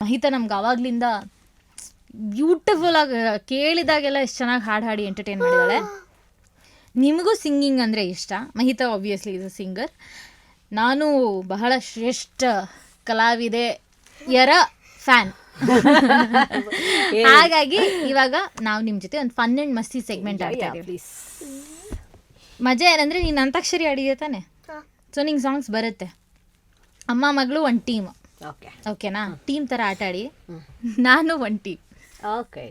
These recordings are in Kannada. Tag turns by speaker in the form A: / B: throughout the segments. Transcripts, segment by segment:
A: ಮಹಿತಾ ನಮ್ಗೆ ಅವಾಗ್ಲಿಂದ ಬ್ಯೂಟಿಫುಲ್ ಆಗಿ ಕೇಳಿದಾಗೆಲ್ಲ ಎಷ್ಟು ಚೆನ್ನಾಗಿ ಹಾಡಿ ಎಂಟರ್ಟೈನ್ ಮಾಡಿದಾಳೆ. ನಿಮಗೂ ಸಿಂಗಿಂಗ್ ಅಂದರೆ ಇಷ್ಟ. Mahita obviously is a singer. ನಾನು ಬಹಳ ಶ್ರೇಷ್ಠ ಕಲಾವಿದೆಯರ ಫ್ಯಾನ್. ಹಾಗಾಗಿ ಇವಾಗ ನಾವು ನಿಮ್ಮ ಜೊತೆ ಒಂದು ಫನ್ ಆ್ಯಂಡ್ ಮಸ್ತಿ ಸೆಗ್ಮೆಂಟ್ ಆಡ್ತಾ ಇದ್ದೀವಿ. ಮಜಾ ಏನಂದರೆ ನೀನು ಅಂತಾಕ್ಷರಿ ಆಡಿದೆ ತಾನೆ, ಸೊ ನಿಂಗೆ ಸಾಂಗ್ಸ್ ಬರುತ್ತೆ. ಅಮ್ಮ ಮಗಳು ಒಂದು ಟೀಮ್, ಓಕೆನಾ? ಟೀಮ್ ಥರ ಆಟ ಆಡಿ, ನಾನು ಒಂದು ಟೀಮ್.
B: ಓಕೆ,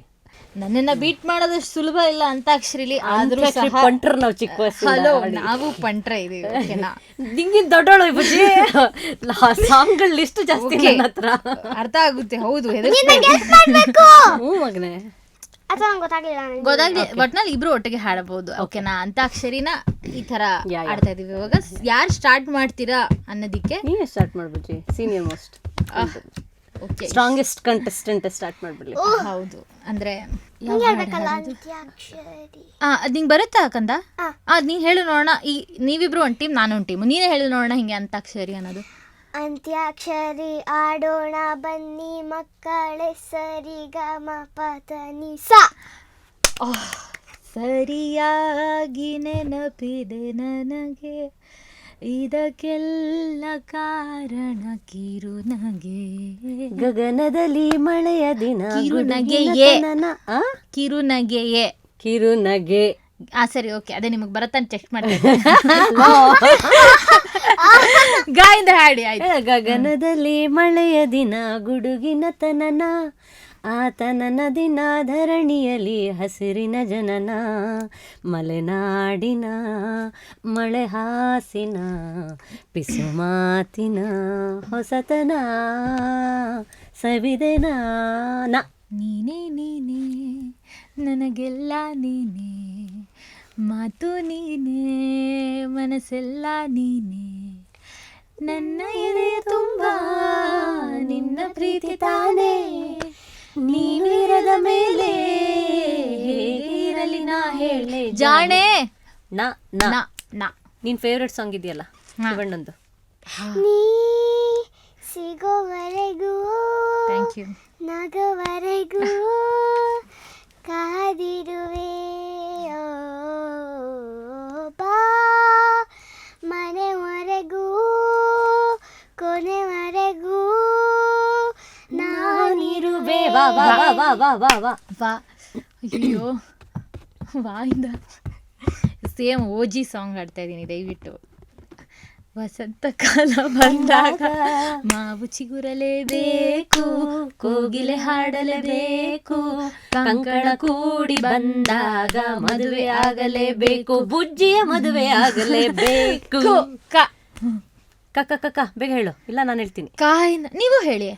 A: ನನ್ನನ್ನು ಬೀಟ್ ಮಾಡೋದಷ್ಟು ಸುಲಭ ಇಲ್ಲ ಅಂತಾಕ್ಷರಿಲಿ. ಆದರೂ
B: ಪಂಟ್ರ ನಾವು ಚಿಕ್ಕ ವಯಸ್ಸು.
A: ಹಲೋ, ನಾವು ಪಂಟ್ರ ಇದೀವಿ, ಓಕೆನಾ?
B: ನಿಂಗಿನ ದೊಡ್ಡೋಳು ಬುಜ್ಜಿ, ಸಾಂಗ್ಗಳ ಲಿಸ್ಟ್ ಜಾಸ್ತಿ ನನ್ನ ಹತ್ರ.
A: ಅರ್ಥ ಆಗುತ್ತೆ, ಹೌದು.
B: ಮಗನೇ
A: ಗೊತ್ತಾಗ್ಲಿ, ಒಟ್ನಲ್ಲಿ ಇಬ್ರು ಒಟ್ಟಿಗೆ ಹಾಡಬಹುದು, ಓಕೆನಾ? ಅಂತಾಕ್ಷರಿನ ಈ ತರ ಆಡ್ತಾ ಇದೀವಿ. ಇವಾಗ ಯಾರು ಸ್ಟಾರ್ಟ್ ಮಾಡ್ತೀರಾ ಅನ್ನೋದಿಕ್ಕೆ
B: ನೀವೇ ಸ್ಟಾರ್ಟ್ ಮಾಡ್ಬಿಡ್ರಿ. Senior most
A: okay,
B: strongest contestant start ಮಾಡ್ಬಿಡ್ಲಿ.
A: ಹೌದು, ಅಂದ್ರೆ ಅದ್ ನಿಂಗೆ ಬರುತ್ತಾ ಕಂದ? ಅದ್ ನೀನ್ ಹೇಳು ನೋಡೋಣ. ಈ ನೀವಿಬ್ರು ಒಂದು ಟೀಮ್, ನಾನು ಒಂದು ಟೀಮ್. ನೀನೇ ಹೇಳು ನೋಡೋಣ ಹಿಂಗೆ ಅಂತಾಕ್ಷರಿ ಅನ್ನೋದು.
C: ಅಂತ್ಯಾಕ್ಷರಿ ಆಡೋಣ ಬನ್ನಿ ಮಕ್ಕಳೇ, ಸರಿ ಗ ಮ ಪ ದ ನಿ ಸ.
A: ಸರಿಯಾಗಿ ನೆನಪಿದೆ ನನಗೆ, ಇದಕ್ಕೆಲ್ಲ ಕಾರಣ ಕಿರುನಗೆ.
B: ಗಗನದಲ್ಲಿ ಮಳೆಯ ದಿನ,
A: ಕಿರುನಗೆಯೇ, ಕಿರುನಗೆಯೇ,
B: ಕಿರುನಗೆ.
A: ಸರಿ, ಓಕೆ, ಅದೇ ನಿಮಗೆ ಬರತ್ತ ಚೆಕ್ ಮಾಡ್ತೀನಿ. ಗಾಯಿಂದ ಹಾಡಿ ಆಯ್ತು.
B: ಗಗನದಲ್ಲಿ ಮಳೆಯ ದಿನ, ಗುಡುಗಿನ ತನನ, ಆತನನ ದಿನ, ಧರಣಿಯಲ್ಲಿ ಹಸಿರಿನ ಜನನ, ಮಲೆನಾಡಿನ ಮಳೆ ಹಾಸಿನ, ಪಿಸು ಮಾತಿನ ಹೊಸತನ, ಸವಿದೆನಾ
A: ನೀನೇ ನೀನೇ ನನಗೆಲ್ಲ ನೀನೇ, ಮಾತು ನೀನೇ ಮನಸ್ಸೆಲ್ಲ ನೀನೇ, ನನ್ನ ಎದೆ ತುಂಬ ನಿನ್ನ ಪ್ರೀತಿ ತಾನೇ, ನೀವಿರದ ಮೇಲೆ ಇರಲಿ ನಾ ಹೇಳೆ ಜಾಣೆ.
B: ನಾ ನಾ ನಾ ನಿನ್ ಫೇವ್ರೆಟ್ ಸಾಂಗ್ ಇದೆಯಲ್ಲ ಶಿವಣ್ಣಂದು,
C: ನೀ ಸಿಗೋವರೆಗೂ
A: ಥ್ಯಾಂಕ್ ಯು,
C: ನಗವರೆಗೂ ಕಾದಿರುವೆ, ಬಾ ಮನೆವರೆಗೂ ಕೊನೆವರೆಗೂ ನಾನಿರುವೆ.
B: ವಾ ವಾ ವಾ ವಾ ವಾ ವಾ
A: ವಾ. ಅಯ್ಯೋ, ವಾಯಿಂದ ಸೇಮ್ ಓಜಿ ಸಾಂಗ್ ಆಡ್ತಾ ಇದ್ದೀನಿ. ದಯವಿಟ್ಟು ವಸಂತ ಕಾಲ ಬಂದಾಗ ಮಾವು ಚಿಗುರಲೇಬೇಕು, ಕೋಗಿಲೆ ಹಾಡಲೇಬೇಕು, ಕಂಕಣ ಕೂಡಿ ಬಂದಾಗ ಮದುವೆ ಆಗಲೇಬೇಕು,
B: ಬುಜ್ಜಿಯ ಮದುವೆ ಆಗಲೇಬೇಕು. ಕಕ್ಕ ಕಕ್ಕ ಬೇಗ ಹೇಳು, ಇಲ್ಲ ನಾನು ಹೇಳ್ತೀನಿ.
A: ಕಾಯಿಂದ ನೀವು ಹೇಳಿ,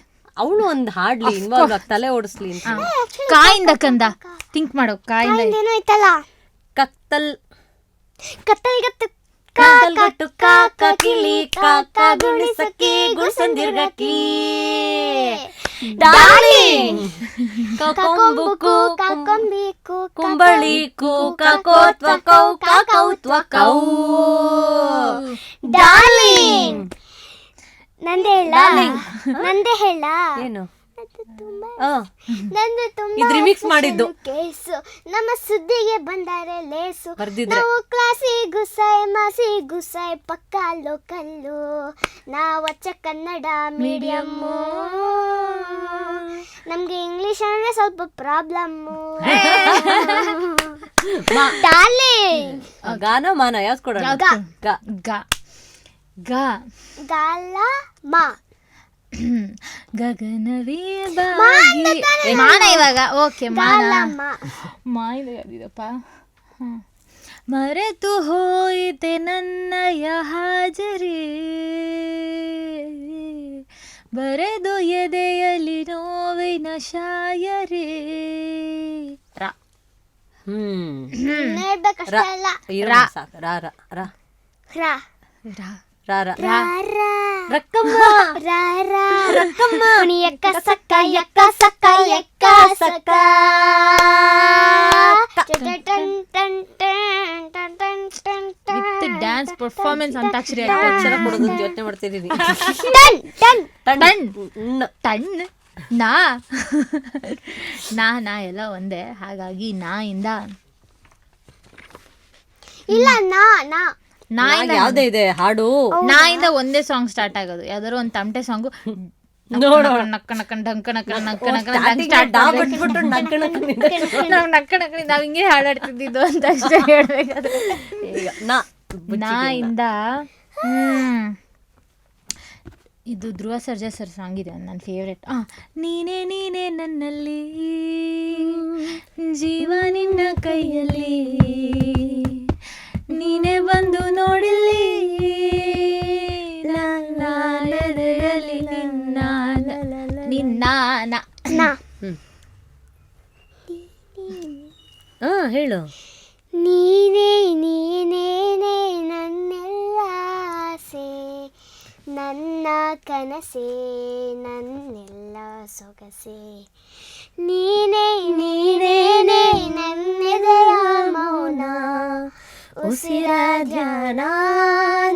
B: ಅವಳು ಒಂದು ಹಾಡ್ಲಿ, ಇನ್ವಾಲ್ವ್ ಆಗಿ ತಲೆ ಓಡಿಸ್ಲಿ ಅಂತ.
A: ಕಾಯಿಂದ ಕಂದ ಥಿಂಕ್ ಮಾಡೋ. ಕಾಯಿಂದ
C: ಏನೋ ಐತಲ್ಲ,
B: ಕತ್ತಲ್
C: ಕತ್ತಲ್ಗತ್ತು
B: ಕಾಕಲ್ಗಟ್ಟು ಕಾಕ ಕಿಲಿ ಕಾಕ ಗುಣಿಸಕ್ಕಿ ಗುಸಂದಿರ್ಗಕ್ಕಿ, ಡಾರ್ಲಿಂಗ್ ಕಕೊಂಬುಕು
C: ಕಾಕೊಂಬಿಕು
B: ಕುಂಬಳಿಕು ಕಾಕೋತ್ವ ಕೌ ಕಾಕೌತ್ವ ಕೌ,
C: ಡಾರ್ಲಿಂಗ್. ನಂದೇ ಹೇಳ
B: ಏನು
C: ನಂದು ತುಂಬಾ
B: ಇದು ರಿಮಿಕ್ಸ್ ಮಾಡಿದ್ದು
C: ಕೇಸು, ನಮ್ಮ ಸುದ್ದಿಗೆ ಬಂದರೆ ಲೇಸು,
B: ಬರ್ದಿದ್ರೆ
C: ನಾವು ಕ್ಲಾಸಿ ಗುಸಾಯ್ ಪಕ್ಕ ಲೋಕಲ್ಲು, ನಾವಚ್ಚ ಕನ್ನಡ ಮೀಡಿಯಮ್ಮು, ನಮ್ಗೆ ಇಂಗ್ಲಿಷ್ ಅಂದ್ರೆ ಸ್ವಲ್ಪ ಪ್ರಾಬ್ಲಮ್ಮು. ಡಾರ್ಲಿಂಗ್
B: ಗಾನ ಮಾನ ಯಾವ್ದು ಕೊಡೋಣ? ಗ
A: ಗ ಗ
C: ಗಾಲ ಮಾ
A: ಗಗನವೇ ಮಾನ. ಇವಾಗ ಓಕೆ, ಮಾನ ಯಾವ್ದಿದಪ್ಪ? ಮರೆತು ಹೋಯಿತೆ ನನ್ನಯ ಹಾಜರಿ, ಬರೆದು ಎದೆಯಲ್ಲಿ ನೋವಿನ ಶಾಯರಿ. ರಾ
C: ಹೇಳ್ಬೇಕಷ್ಟಲ್ಲ.
B: ರಕ್ಕಮ್ಮ
C: ರಕ್ಕಮ್ಮ ಯಕ್ಕ ಸಕ್ಕ ಯಕ್ಕ ಸಕ್ಕ ಯಕ್ಕ ಸಕ್ಕ.
A: ವಿತ್ ಡ್ಯಾನ್ಸ್ ಪರ್ಫಾರ್ಮೆನ್ಸ್ ಅಂತಾಕ್ಷರಿ
B: ಅಕ್ಷರ ಕೊಡೋದು ಯೋಚನೆ ಮಾಡ್ತಿದ್ದೀನಿ.
A: ಟಣ್ ನಾ ಎಲ್ಲ ಒಂದೇ, ಹಾಗಾಗಿ ಇಂದ
C: ಇಲ್ಲ ನಾ
B: ಯಾವ್ದೇ ಇದೆ ಹಾಡು
A: ಇಂದ ಒಂದೇ ಸಾಂಗ್ ಸ್ಟಾರ್ಟ್ ಆಗೋದು. ಯಾವ್ದಾದ್ರು ಒಂದು ತಮಟೆ ಸಾಂಗು ನಾವ್ ಹಿಂಗೆ ಹಾಡಾಡ್ತಿದ್ದು ಅಂತ ಅಷ್ಟೇ ಹೇಳ್ಬೇಕಾದ್ರೆ. ಇಂದ ಇದು ಧ್ರುವ ಸರ್ಜಾ ಸರ್ ಸಾಂಗ್ ಇದೆ ನನ್ನ ಫೇವ್ರೆಟ್. ನೀನೇ ನೀನೇ ನನ್ನಲ್ಲಿ ಜೀವ ನಿನ್ನ ಕೈಯಲ್ಲಿ, ನೀನೇ ಬಂದು ನೋಡಿಲ್ಲಿ ನಿನ್ನ
B: ಹೇಳು.
C: ನೀನೇ ನೀನೇನೇ ನನ್ನೆಲ್ಲ ಆಸೆ, ನನ್ನ ಕನಸೆ ನನ್ನೆಲ್ಲ ಸೊಗಸೆ, ನೀನೇ ನೀನೇನೇ ನನ್ನೆದೆಯ ಮೌನ, ಉಸಿರ ಧ್ಯಾನ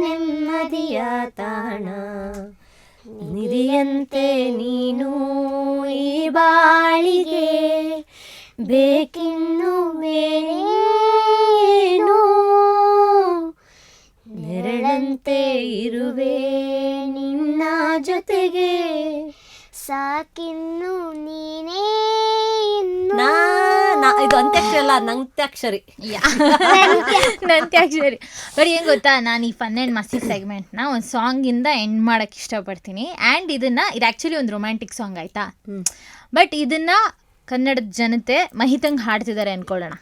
C: ನೆಮ್ಮದಿಯ ತಾಣ, ನಿಧಿಯಂತೆ ನೀನು ಈ ಬಾಳಿಗೆ, ಬೇಕಿನ್ನು ಬೇರೇನು, ನೆರಳಂತೆ ಇರುವೆ ನಿನ್ನ ಜೊತೆಗೆ, ಸಾಕಿನ್ನು ನೀನೇ
B: ಇದು ಅಂತ್ಯಾಕ್ಷರಿ ಅಲ್ಲ, ನಂತ್ಯಾಕ್ಷರಿ.
A: ನಂತ್ಯಾಕ್ಷರಿ. ಬಟ್ ಏನ್ ಗೊತ್ತಾ, ನಾನು ಈ ಫನ್ ಆ್ಯಂಡ್ ಮಸ್ತಿ ಸೆಗ್ಮೆಂಟ್ನ ಒಂದು ಸಾಂಗಿಂದ ಎಂಡ್ ಮಾಡೋಕ್ಕೆ ಇಷ್ಟಪಡ್ತೀನಿ. ಆ್ಯಂಡ್ ಇದು ಆ್ಯಕ್ಚುಲಿ ಒಂದು ರೊಮ್ಯಾಂಟಿಕ್ ಸಾಂಗ್ ಆಯ್ತಾ, ಬಟ್ ಇದನ್ನ ಕನ್ನಡದ ಜನತೆ ಮಹಿತಂಗ್ ಹಾಡ್ತಿದ್ದಾರೆ ಅನ್ಕೊಳ್ಳೋಣ,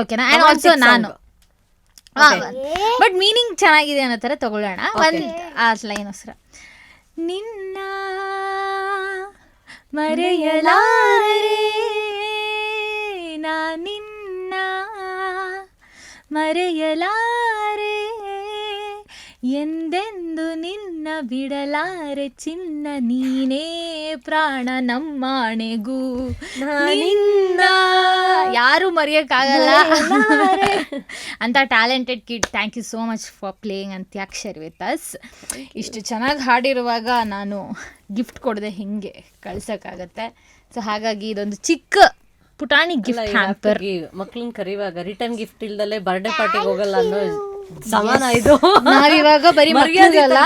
A: ಓಕೆನಾ? ಆ್ಯಂಡ್ ಆಲ್ಸೋ ನಾನು ಬಟ್ ಮೀನಿಂಗ್ ಚೆನ್ನಾಗಿದೆ ಅನ್ನೋ ಥರ ತಗೊಳ್ಳೋಣ. ಒಂದು ಆ ಲೈನ್ ಹೆಸರು, ನಿನ್ನ ಮರೆಯಲಾರೆ ನಾ, ನಿನ್ನ ಮರೆಯಲಾರೆ ಎಂದೆಂದು ನಿನ್ನ ಬಿಡಲಾರೆ ಚಿನ್ನ, ನೀನೇ ಪ್ರಾಣ ನಮ್ಮಾಣೆಗೂ ನಿನ್ನ ಯಾರು ಮರೆಯೋಕ್ಕಾಗಲ್ಲ ಅಂತ talented kid. Thank you so much for playing antakshari with us. ಇಷ್ಟು ಚೆನ್ನಾಗಿ ಹಾಡಿರುವಾಗ ನಾನು ಗಿಫ್ಟ್ ಕೊಡದೆ ಹಿಂಗೆ ಕಳ್ಸೋಕ್ಕಾಗತ್ತೆ. ಸೊ ಹಾಗಾಗಿ ಇದೊಂದು ಚಿಕ್ಕ ಪುಟಾಣಿ ಗಿಫ್ಟ್ ಹ್ಯಾಂಪರ್.
B: ಮಕ್ಳನ್ನ ಕರೀವಾಗ ರಿಟರ್ನ್ ಗಿಫ್ಟ್ ಇಲ್ದಲೆ ಬರ್ಡೇ ಪಾರ್ಟಿಗೆ ಹೋಗಲ್ಲ ಅನ್ನೋ ಸಮಾನ ಇದು.
A: ನಾವಿವಾಗ ಬರೀ ಮರ್ಯಾದೆಲ್ಲ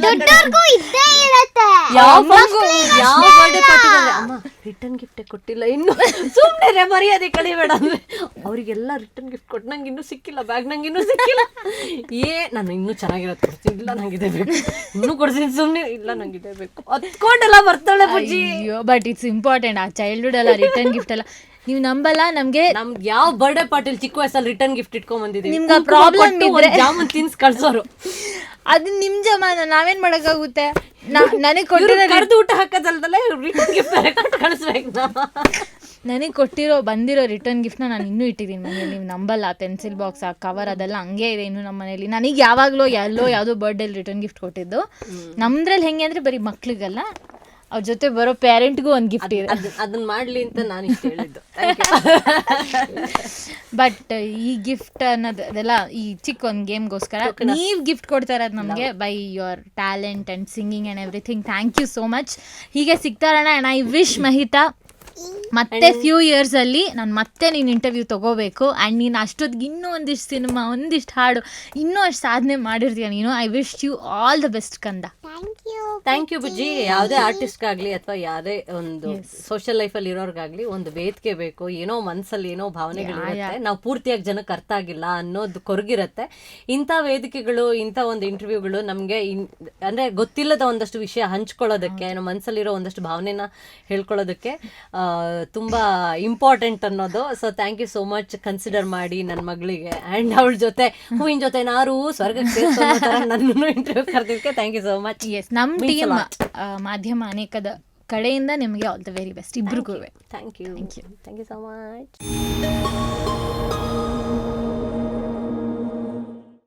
C: ದೊಡ್ಡವ್ರಿಗೂ ಇದ್ದೇ ಇರತ್ತೆ.
B: ಯಾವ ಬರ್ಡೇ ಪಾರ್ಟಿ ಅಮ್ಮ ರಿಟರ್ನ್ ಗಿಫ್ಟೇ ಕೊಟ್ಟಿಲ್ಲ ಇನ್ನು, ಸುಮ್ಮನೆ ಮರ್ಯಾದೆ ಕಳಿಬೇಡ ಅಂದ್ರೆ ಅವರಿಗೆಲ್ಲ ರಿಟರ್ನ್ ಗಿಫ್ಟ್ ಕೊಟ್ಟು ನಂಗೆ ಇನ್ನೂ ಸಿಕ್ಕಿಲ್ಲ, ಬ್ಯಾಗ್ ನಂಗೆ ಇನ್ನೂ ಸಿಕ್ಕಿಲ್ಲ, ನಾನು ಇನ್ನೂ ಚೆನ್ನಾಗಿರೋದು ಕೊಡ್ತೀನಿ, ಇಲ್ಲ ನಂಗಿದೆ ಬೇಕು, ಇನ್ನೂ ಕೊಡ್ತೀನಿ, ಸುಮ್ಮನೆ ಇಲ್ಲ ನಂಗಿದೆ ಬೇಕು, ಹತ್ಕೊಂಡೆಲ್ಲ ಬರ್ತಾಳೆ ಬುಜ್ಜಿ.
A: ಅಯ್ಯೋ ಬಟ್ ಇಟ್ಸ್ ಇಂಪಾರ್ಟೆಂಟ್. ಆ ಚೈಲ್ಡ್ಹುಡ್ ಅಲ್ಲ ರಿಟರ್ನ್ ಗಿಫ್ಟ್ ಅಲ್ಲ. ನೀವು ನಂಬಲ್ಲ, ನಮ್ಗೆ
B: ಯಾವ ಬರ್ಡೇ ಪಾರ್ಟಿಲಿ ಚಿಕ್ಕ ವಯಸ್ಸಲ್ಲಿ ರಿಟರ್ನ್ ಗಿಫ್ಟ್ ಇಟ್ಕೊಂಡ್ ಬಂದಿದ್ದೀವಿ.
A: ನಿಮ್ಗೆ ಪ್ರಾಬ್ಲಮ್ ಇದ್ರೆ
B: ಜಾಮೂನ್ ತಿನ್ಸ್ ಕಳ್ಸೋರು,
A: ಅದು ನಿಮ್ ಜಮಾನ, ನಾವೇನ್ ಮಾಡಕ್ಕಾಗುತ್ತೆ? ನನಗೆ ಕೊಟ್ಟಿರೋ
B: ಕರೆದು ಊಟ ಹಾಕೋದಲ್ದಲ್ಲೇ ರಿಟರ್ನ್ ಗಿಫ್ಟ್ ಕಳಿಸ್ಬೇಕು.
A: ನನಗೆ ಬಂದಿರೋ ರಿಟರ್ನ್ ಗಿಫ್ಟ್ನ ನಾನು ಇನ್ನೂ ಇಟ್ಟಿದ್ದೀನಿ ಮನೇಲಿ. ನೀವು ನಂಬಲ್ಲ, ಪೆನ್ಸಿಲ್ ಬಾಕ್ಸ್, ಆ ಕವರ್ ಅದೆಲ್ಲ ಹಂಗೆ ಇದೆ ಇನ್ನೂ ನಮ್ಮ ಮನೇಲಿ. ನನಗೆ ಯಾವಾಗಲೂ ಯಾವುದೋ ಬರ್ಡೇಲಿ ರಿಟರ್ನ್ ಗಿಫ್ಟ್ ಕೊಟ್ಟಿದ್ದು. ನಮ್ದ್ರಲ್ಲಿ ಹೆಂಗೆ ಅಂದರೆ ಬರೀ ಮಕ್ಳಿಗಲ್ಲ, ಅವ್ರ ಜೊತೆ ಬರೋ ಪೇರೆಂಟ್ಗೂ ಒಂದು ಗಿಫ್ಟ್ ಇದೆ.
B: ಅದನ್ನ ಮಾಡ್ಲಿ ಅಂತ ನಾನು ಇಷ್ಟ ಹೇಳಿದ್ದು.
A: ಬಟ್ ಈ ಗಿಫ್ಟ್ ಅನ್ನೋದು ಅದೆಲ್ಲ ಈ ಚಿಕ್ಕ ಒಂದು ಗೇಮ್ಗೋಸ್ಕರ ನೀವು ಗಿಫ್ಟ್ ಕೊಡ್ತಾ ಇರೋದು ನಮಗೆ by your talent and singing and everything. Thank you so much. ಹೀಗೆ ಸಿಗ್ತಾರಣ. ಆ್ಯಂಡ್ ಐ ವಿಶ್ ಮಹಿತಾ ಮತ್ತೆ ಫ್ಯೂ ಇಯರ್ಸಲ್ಲಿ ನಾನು ಮತ್ತೆ ನೀನು ಇಂಟರ್ವ್ಯೂ ತೊಗೋಬೇಕು. ಆ್ಯಂಡ್ ನೀನು ಅಷ್ಟೊತ್ತಿಗೆ ಇನ್ನೂ ಒಂದಿಷ್ಟು ಸಿನಿಮಾ, ಒಂದಿಷ್ಟು ಹಾಡು, ಇನ್ನೂ ಅಷ್ಟು ಸಾಧನೆ ಮಾಡಿರ್ತೀಯ ನೀನು. I wish you all the best ಕಂದ.
B: ಥ್ಯಾಂಕ್ ಯು ಬುಜ್ಜಿ. ಯಾವುದೇ ಆರ್ಟಿಸ್ಟ್ಗಾಗಲಿ ಅಥವಾ ಯಾವುದೇ ಒಂದು ಸೋಷಿಯಲ್ ಲೈಫಲ್ಲಿ ಇರೋರ್ಗಾಗಲಿ ಒಂದು ವೇದಿಕೆ ಬೇಕು. ಏನೋ ಮನಸ್ಸಲ್ಲಿ ಏನೋ ಭಾವನೆಗಳಿರುತ್ತೆ, ನಾವು ಪೂರ್ತಿಯಾಗಿ ಜನಕ್ಕೆ ಅರ್ಥ ಆಗಿಲ್ಲ ಅನ್ನೋದು ಕೊರಗಿರುತ್ತೆ. ಇಂಥ ವೇದಿಕೆಗಳು, ಇಂಥ ಒಂದು ಇಂಟರ್ವ್ಯೂಗಳು ನಮಗೆ ಅಂದರೆ ಗೊತ್ತಿಲ್ಲದ ಒಂದಷ್ಟು ವಿಷಯ ಹಂಚ್ಕೊಳ್ಳೋದಕ್ಕೆ, ನಮ್ಮ ಮನಸ್ಸಲ್ಲಿರೋ ಒಂದಷ್ಟು ಭಾವನೆನ ಹೇಳ್ಕೊಳ್ಳೋದಕ್ಕೆ ತುಂಬ ಇಂಪಾರ್ಟೆಂಟ್ ಅನ್ನೋದು. So thank you so much. Consider ಮಾಡಿ ನನ್ನ ಮಗಳಿಗೆ ಆ್ಯಂಡ್ ಅವಳ ಜೊತೆ ಹೂವಿನ ಜೊತೆ ನಾರು ಸ್ವರ್ಗಕ್ಕೆ ನನ್ನನ್ನು ಇಂಟರ್ವ್ಯೂ ಕರೆದಿದ್ದಕ್ಕೆ thank you so much.
A: Yes, ನಮ್ಮ ಟೀಮ್ ಮಾಧ್ಯಮ ಅನೇಕದ ಕಡೆಯಿಂದ ನಿಮಗೆ ಆಲ್ ದ ವೆರಿ ಬೆಸ್ಟ್ ಇಬ್ರಿಗೂ.
B: Thank you so much.